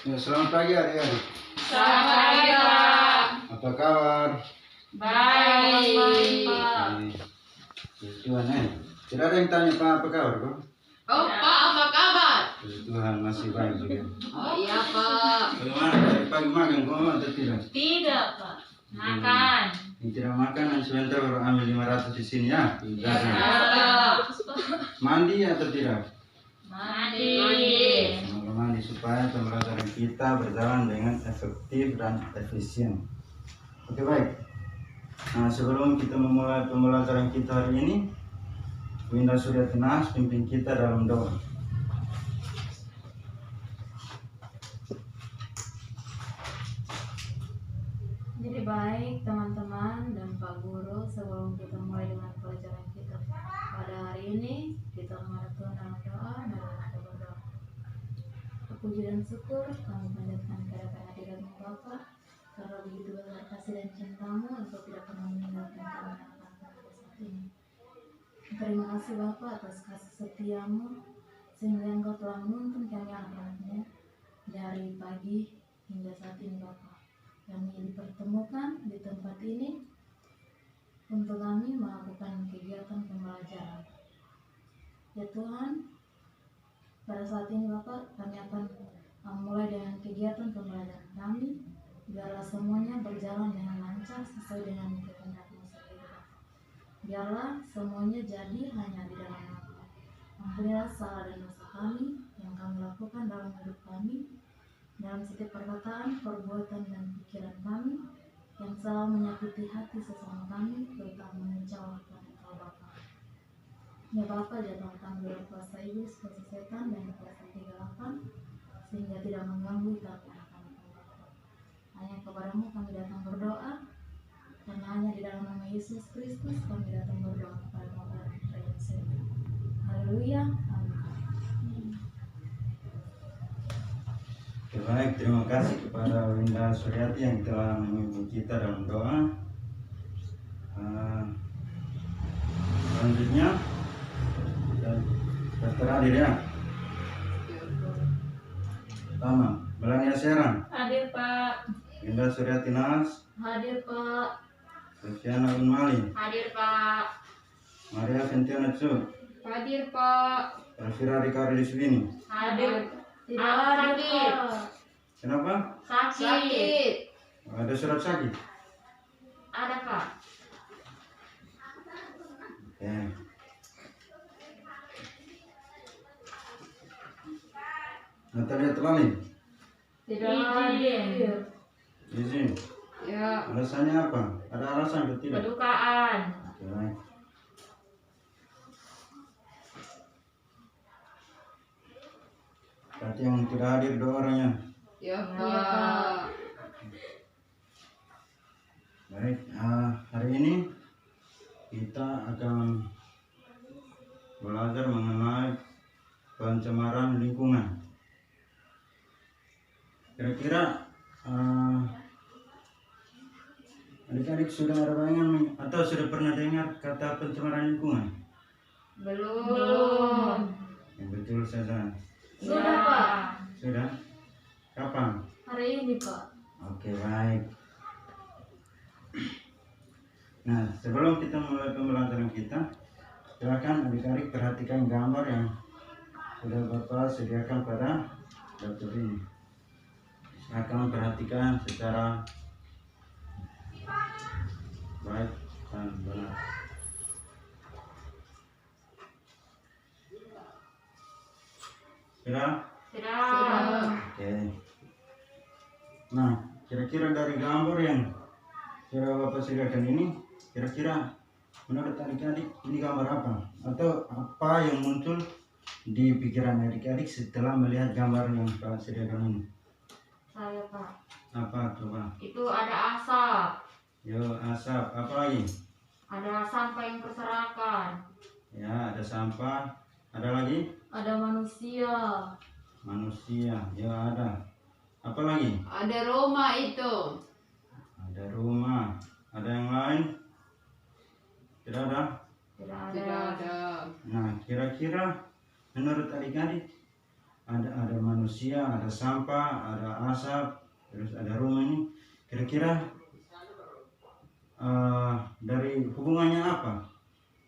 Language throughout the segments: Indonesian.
Ya, selamat pagi adik-adik. Selamat pagi, Pak. Apa kabar? Baik. Puji Tuhan Tidak ada yang tanya Pak apa kabar kok? Oh, Pak, apa kabar? Puji Tuhan masih baik juga. Oh, iya, Pak. Bagaimana tadi pagi makan kok atau tidak? Tidak, Pak. Makan. Yang tidak makan sebentar baru ambil 500 di sini ya. Ya, Pak. Mandi atau tidak? Mandi. Semoga mandi supaya pembelajaran kita berjalan dengan efektif dan efisien. Oke baik. Nah sebelum kita memulai pembelajaran kita hari ini, Winda Suryati Nas pimpin kita dalam doa. Jadi baik teman-teman dan Pak Guru, sebelum kita mulai dengan pelajaran kita pada hari ini, kita menghadap Tuhan dalam doa. Mari kita berdoa. Puji dan syukur kami panjatkan kehadiran hadirat-Mu Bapa, karena begitu besar kasih dan cinta-Mu, Engkau tidak pernah meninggalkan kami anak-anak pada saat ini. Terima kasih Bapa atas kasih setia-Mu, sehingga Engkau telah menuntun kami anak-anak-Mu dari pagi hingga saat ini Bapa. Kami dipertemukan di tempat ini untuk kami melakukan kegiatan pembelajaran. Ya Tuhan, pada saat ini Bapak, kami akan mulai dengan kegiatan pembelajaran kami. Biarlah semuanya berjalan dengan lancar sesuai dengan kehendak-Mu sendiri. Biarlah semuanya jadi hanya di dalam nama. Ampunilah salah dan dosa kami yang kami lakukan dalam hidup kami, dalam setiap perkataan, perbuatan, dan pikiran kami yang selalu menyakiti hati sesama kami, terutama mengecewakan Engkau Bapa. Ya Bapa, jangan kami dalam kuasa iblis, kuasa setan, dan kuasa kegelapan, sehingga tidak mengganggu kami anak-anak Bapa. Hanya kepadamu kami datang berdoa, dan hanya di dalam nama Yesus Kristus kami datang berdoa kepada Bapa dan Putra dan Sekutu. Haleluya, amin. Baik, terima kasih kepada Winda Suryati yang telah memimpin kita dalam doa. Selanjutnya kita hadir ya. Pertama, Melania Serang, Hadir, Pak. Winda Suryati Nas, Hadir Pak. Sofiana Unmali, Hadir, Pak. Maria Ventiana Tsu, Hadir, Pak. Elvira Rikari Liswini. Hadir. Tidak Aku hadir sakit. Pak. Kenapa? Sakit. Ada surat sakit? Ada, Pak. Oke. Natalia Telani, Tidak Izin. hadir. izin. Ya. Alasannya apa? Ada alasan atau tidak? Kedukaan. Oke, baik. Berarti yang tidak hadir dua orangnya. Ya, Pak. Baik, hari ini kita akan belajar mengenai pencemaran lingkungan. Kira-kira adik-adik sudah ada bayangan atau sudah pernah dengar kata pencemaran lingkungan? Belum. Yang betul saja. Sudah Pak. Sudah? Kapan? Hari ini Pak. Oke, baik. Nah, sebelum kita mulai pembelajaran kita, silakan adik-adik perhatikan gambar yang sudah Bapak sediakan pada laptop ini. Silakan perhatikan secara baik dan benar. Sudah? Sudah. Oke. Nah, kira-kira dari gambar yang sudah Bapak sediakan ini, kira-kira menurut adik-adik ini gambar apa? Atau apa yang muncul di pikiran adik-adik setelah melihat gambar yang Bapak sediakan ini? Saya, Pak. Apa coba? Itu ada asap. Yo, asap. Apa lagi? Ada sampah yang berserakan. Ya, ada sampah. Ada lagi? Ada manusia. Manusia. Ya, ada. Apa lagi? Ada rumah itu. Ada rumah. Ada yang lain? Tidak ada? Tidak ada. Tidak ada. Nah, kira-kira menurut adik-adik ada manusia, ada sampah, ada asap, terus ada rumah ini. Kira-kira dari hubungannya apa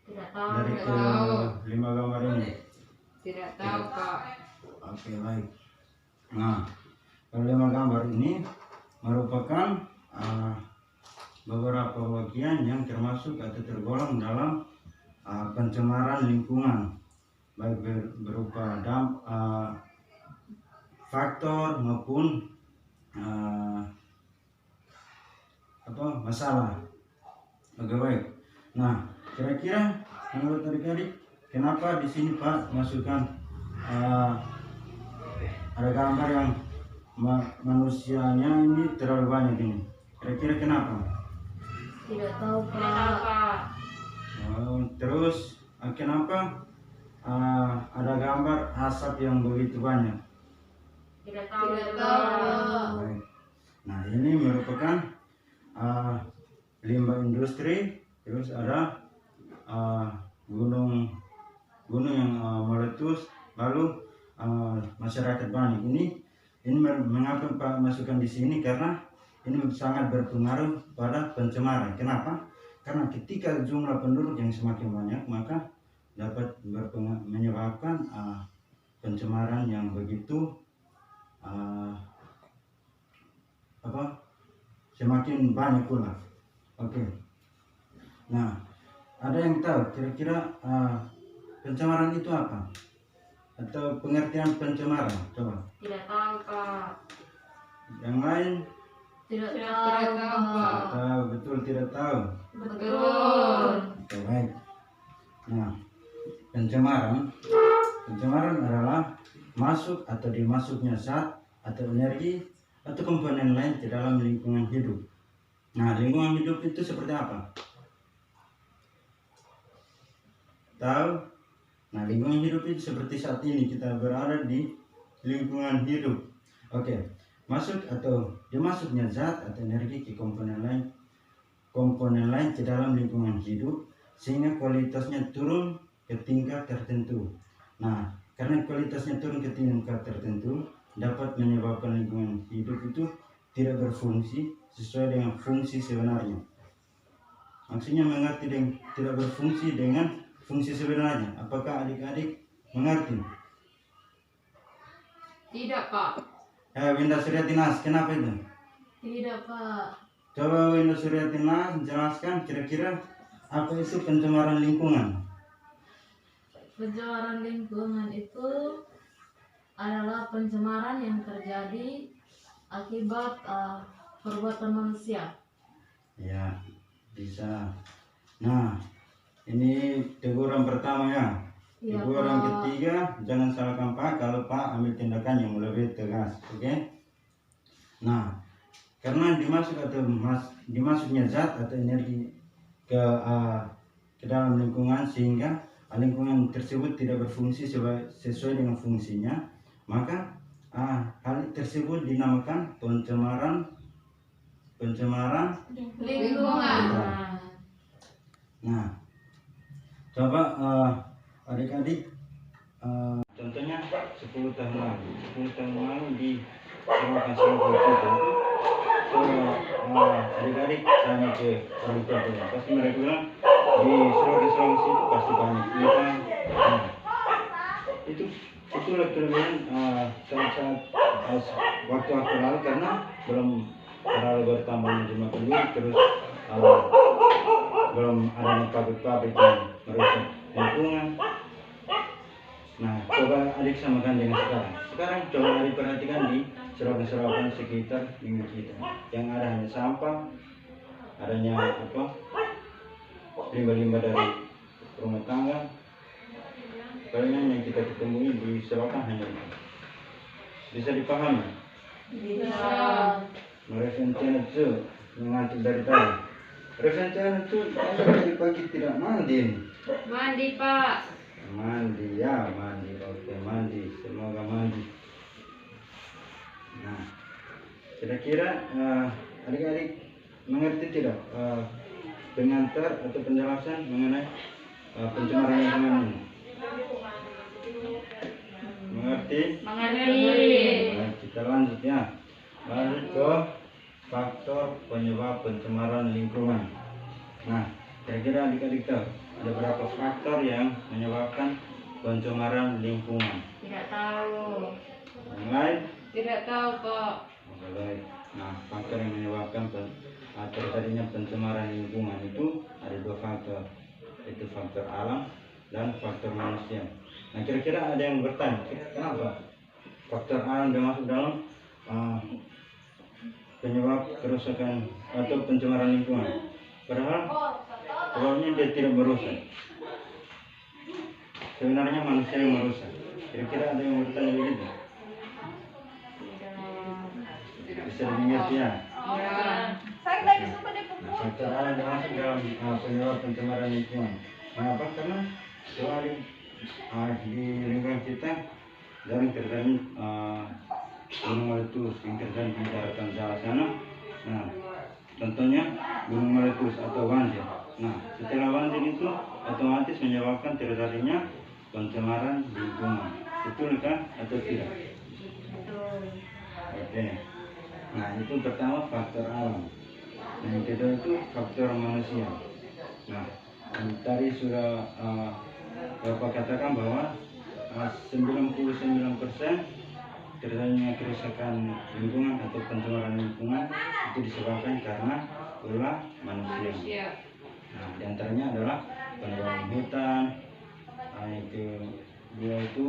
Tidak tahu. dari Tidak tahu. kelima gambar ini? Tidak tahu, Pak. Oke, baik. Nah, kelima gambar ini merupakan beberapa bagian yang termasuk atau tergolong dalam pencemaran lingkungan, baik berupa faktor maupun masalah. Oke, baik. Nah, kira-kira menurut adik-adik, kenapa di sini Pak masukkan ada gambar yang manusianya ini terlalu banyak ini? Kira-kira kenapa? Tidak tahu, Tidak tahu, Pak. Pak. Terus kenapa ada gambar asap yang begitu banyak? Tidak tahu. Tidak tahu, Pak. Baik. Nah, ini merupakan limbah industri. Terus ada gunung yang meletus, lalu masyarakat banyak. Ini mengapa Pak masukkan di sini, karena ini sangat berpengaruh pada pencemaran. Kenapa? Karena ketika jumlah penduduk yang semakin banyak, maka dapat menyebabkan pencemaran yang begitu semakin banyak pula. Oke. Nah, ada yang tahu kira-kira pencemaran itu apa? Atau pengertian pencemaran? Coba. Tidak tahu, Pak. Yang lain? Tidak Tidak tahu, tahu, Pak. Pak. Tahu, betul tidak tahu. Betul. Oke, baik. Nah, pencemaran adalah masuk atau dimasuknya zat atau energi atau komponen lain ke dalam lingkungan hidup. Nah, lingkungan hidup itu seperti apa? Tahu? Nah, lingkungan hidup itu seperti saat ini kita berada di lingkungan hidup. Oke, masuk atau dimasuknya zat atau energi ke komponen lain ke dalam lingkungan hidup sehingga kualitasnya turun ke tingkat tertentu. Nah, karena kualitasnya turun ke tingkat tertentu dapat menyebabkan lingkungan hidup itu tidak berfungsi sesuai dengan fungsi sebenarnya. Maksudnya mengerti tidak berfungsi dengan fungsi sebenarnya. Apakah adik-adik mengerti? Tidak, Pak. Winda Suryatinas, kenapa itu? Tidak, Pak. Coba Winda Suryatinas jelaskan kira-kira apa itu pencemaran lingkungan? Pencemaran lingkungan itu adalah pencemaran yang terjadi akibat perbuatan manusia. Ya, bisa. Nah, ini teguran pertama ya. Iya, Teguran Pak. ketiga, jangan salahkan Pak kalau Pak ambil tindakan yang lebih tegas, oke? Nah, karena dimasuknya zat atau energi ke dalam lingkungan sehingga lingkungan tersebut tidak berfungsi sesuai dengan fungsinya, maka hal tersebut dinamakan pencemaran Lingkungan. Nah, coba adik-adik contohnya 10 tahun lalu di rumah sampah itu, adik-adik tanya ke orang tua, pasti mereka bilang di Sulawesi itu pasti banyak ikan. Nah, itulah kelebihan saat waktu lalu, karena belum terlalu bertambahnya jumlah penduduk, terus belum adanya pabrik-pabrik yang merusak lingkungan. Nah, coba adik samakan dengan sekarang coba adik perhatikan di selokan-selokan sekitar lingkungan kita yang ada hanya sampah, adanya limbah-limbah dari rumah tangga. Palingan yang kita ketemui di selokan hanya itu. Bisa dipahami? Bisa. Rencana itu mengantuk dari tadi. Rencana itu dari pagi tidak mandi. Mandi, Pak. Mandi ya, mandi. Oke, mandi. Semoga mandi. Nah, kira-kira adik-adik mengerti tidak pengantar atau penjelasan mengenai pencemaran lingkungan ini? Mengerti mengerti? Mengerti. Baik, kita lanjut ya. Lanjut ke faktor penyebab pencemaran lingkungan. Nah, kira-kira adik-adik tahu ada berapa faktor yang menyebabkan pencemaran lingkungan? Tidak tahu. Yang lain? Tidak tahu, Pak. Baik. Nah, faktor yang menyebabkan terjadinya pencemaran lingkungan itu ada dua faktor, yaitu faktor alam dan faktor manusia. Nah, kira-kira ada yang bertanya, kenapa faktor alam masuk dalam penyebab kerusakan atau pencemaran lingkungan? Padahal sebabnya dia tidak merusak. Sebenarnya manusia yang merusak. Kira-kira ada yang bertanya begitu? Bisa dimengerti ya? Ya. Faktor alam masuk dalam penyebab pencemaran lingkungan. Mengapa? Karena soal di lingkungan kita jarang terjadi gunung meletus yang terjadi di daratan Jawa sana. Nah, contohnya gunung meletus atau banjir. Nah, setelah banjir itu otomatis menyebabkan terjadinya pencemaran lingkungan. Betul kan atau tidak? Oke. Nah, itu pertama faktor alam. Yang kedua itu faktor manusia. Nah, tadi sudah Bapak katakan bahwa 99% terjadinya kerusakan lingkungan atau pencemaran lingkungan itu disebabkan karena ulah manusia. Manusia. Nah, diantaranya adalah penebangan hutan, itu dua itu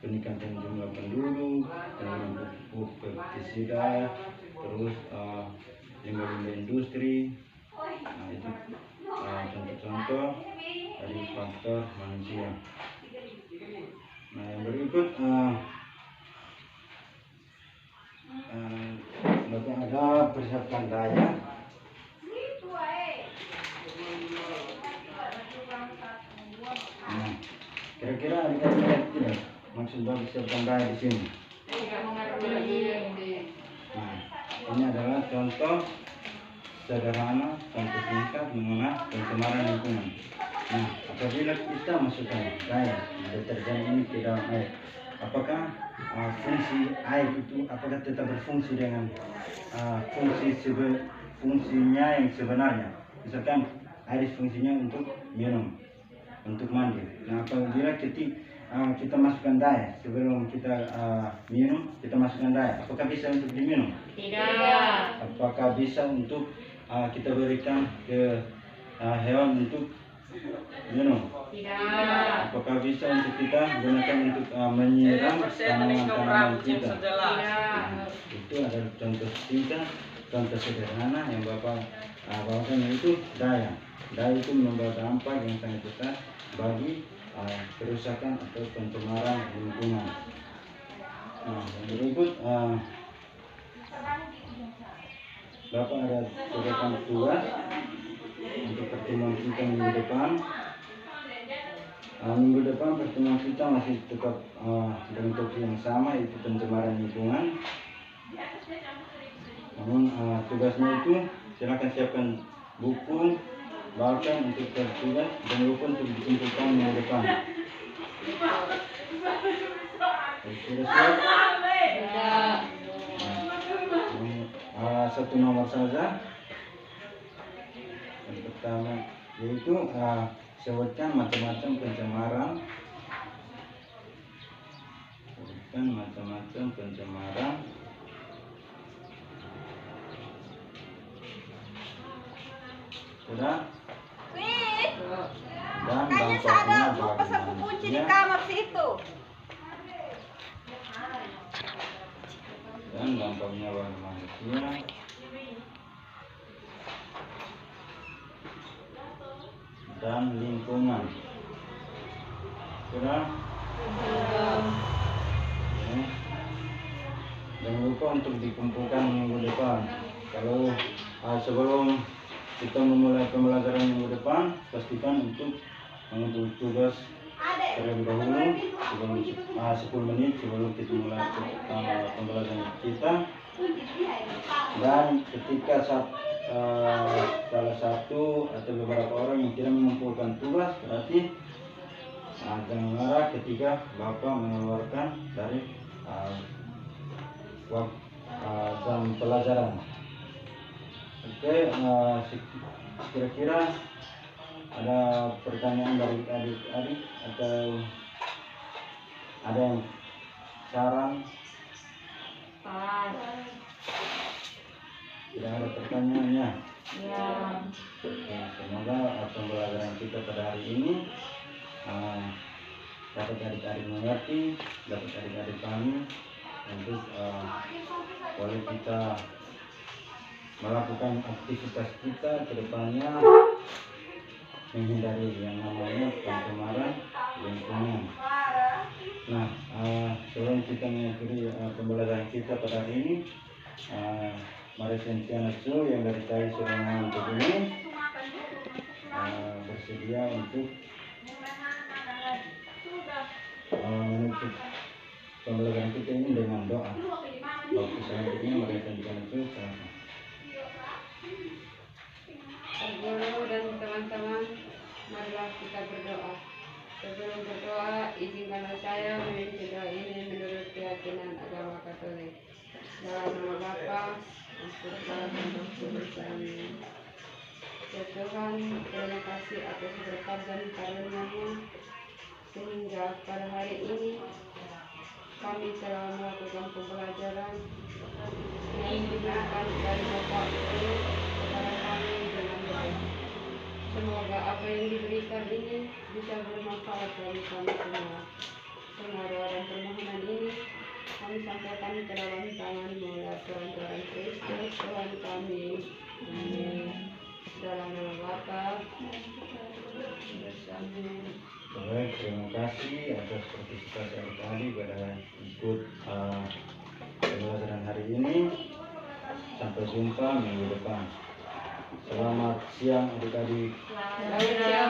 peningkatan jumlah penduduk, penggunaan pupuk pestisida, terus limbah-limbah industri. Nah, itu contoh-contoh dari faktor manusia. Nah, yang berikut Bapak ada persiapkan daya. Nah, kira-kira adik-adik tidak maksud Bapak persiapkan daya di sini? Tidak mengerti. Nah, ini adalah contoh sederhana, contoh singkat mengenai pencemaran lingkungan. Nah, apabila kita masukkan daya deterjen ini ke dalam air, apakah fungsi air itu apakah tetap berfungsi dengan fungsinya yang sebenarnya? Misalkan air fungsinya untuk minum, untuk mandi. Nah, apabila kita masukkan daya sebelum kita minum, kita masukkan daya, apakah bisa untuk diminum? Tidak. Apakah bisa untuk kita berikan ke hewan untuk minum? Tidak. Apakah bisa untuk kita gunakan untuk menyiram tanaman-tanaman kita? Tidak. Nah, itu adalah contoh singkat, contoh sederhana yang Bapak bawakan, yaitu daya. Daya itu membawa dampak yang sangat besar bagi kerusakan atau pencemaran lingkungan. Nah, yang berikut Bapak ada tugaskan tugas untuk pertemuan kita minggu depan. Minggu depan pertemuan kita masih tetap dengan topik yang sama, yaitu pencemaran lingkungan. Namun tugasnya itu silakan siapkan buku, bahkan untuk tugas dan buku untuk dikumpulkan minggu depan. Sudah siap? Tidak. Satu nomor saja. Yang pertama yaitu sebutkan macam-macam pencemaran. Sebutkan macam-macam pencemaran. Sudah? Dan dampaknya bagi manusia. Kamar situ. Dan dampaknya bagi manusia. Dan lingkungan. Sudah? Ini. Jangan lupa untuk dikumpulkan minggu depan. Kalau sebelum kita memulai pembelajaran minggu depan, pastikan untuk mengumpul tugas terlebih dahulu sebelum 10 menit sebelum kita mulai pembelajaran kita. Dan ketika salah satu atau beberapa orang yang tidak mengumpulkan tugas, berarti jangan marah ketika Bapak mengeluarkan dari jam pelajaran. Oke, kira-kira ada pertanyaan dari adik-adik atau ada yang saran? Pas. Tidak ada pertanyaannya. Ya. Ya, semoga pembelajaran kita pada hari ini dapat adik-adik mengerti, dapat adik-adik pahami, dan terus boleh kita melakukan aktivitas kita ke depannya, menghindari yang namanya pencemaran lingkungan. Nah, sebelum kita mengakhiri pembelajaran kita pada hari ini, mari Sentianasu yang dari tadi sudah mengantuk ini bersedia untuk menutup pembelajaran kita ini dengan doa. Waktu selanjutnya mari Sentianasu. Guru dan teman-teman, marilah kita berdoa. Sebelum berdoa, izinkanlah saya memimpin doa ini menurut keyakinan agama Katolik. Dalam nama Bapa, Putra, dan Roh Kudus. Amin. Ya Tuhan, terima kasih atas berkat dan karunia-Mu sehingga pada hari ini kami telah melakukan pembelajaran yang diberikan dari Bapak Guru kepada kami dengan baik. Semoga apa yang diberikan ini bisa bermanfaat bagi kami semua. Semua doa dan permohonan ini kami sampaikan ke dalam tangan Maula Tuhan Kristus Tuhan kami. Amin. Dalam nama Bapa bersama. Baik, terima kasih atas partisipasi adik-adik pada ikut pembelajaran hari ini. Sampai jumpa minggu depan. Selamat siang adik-adik. Selamat siang.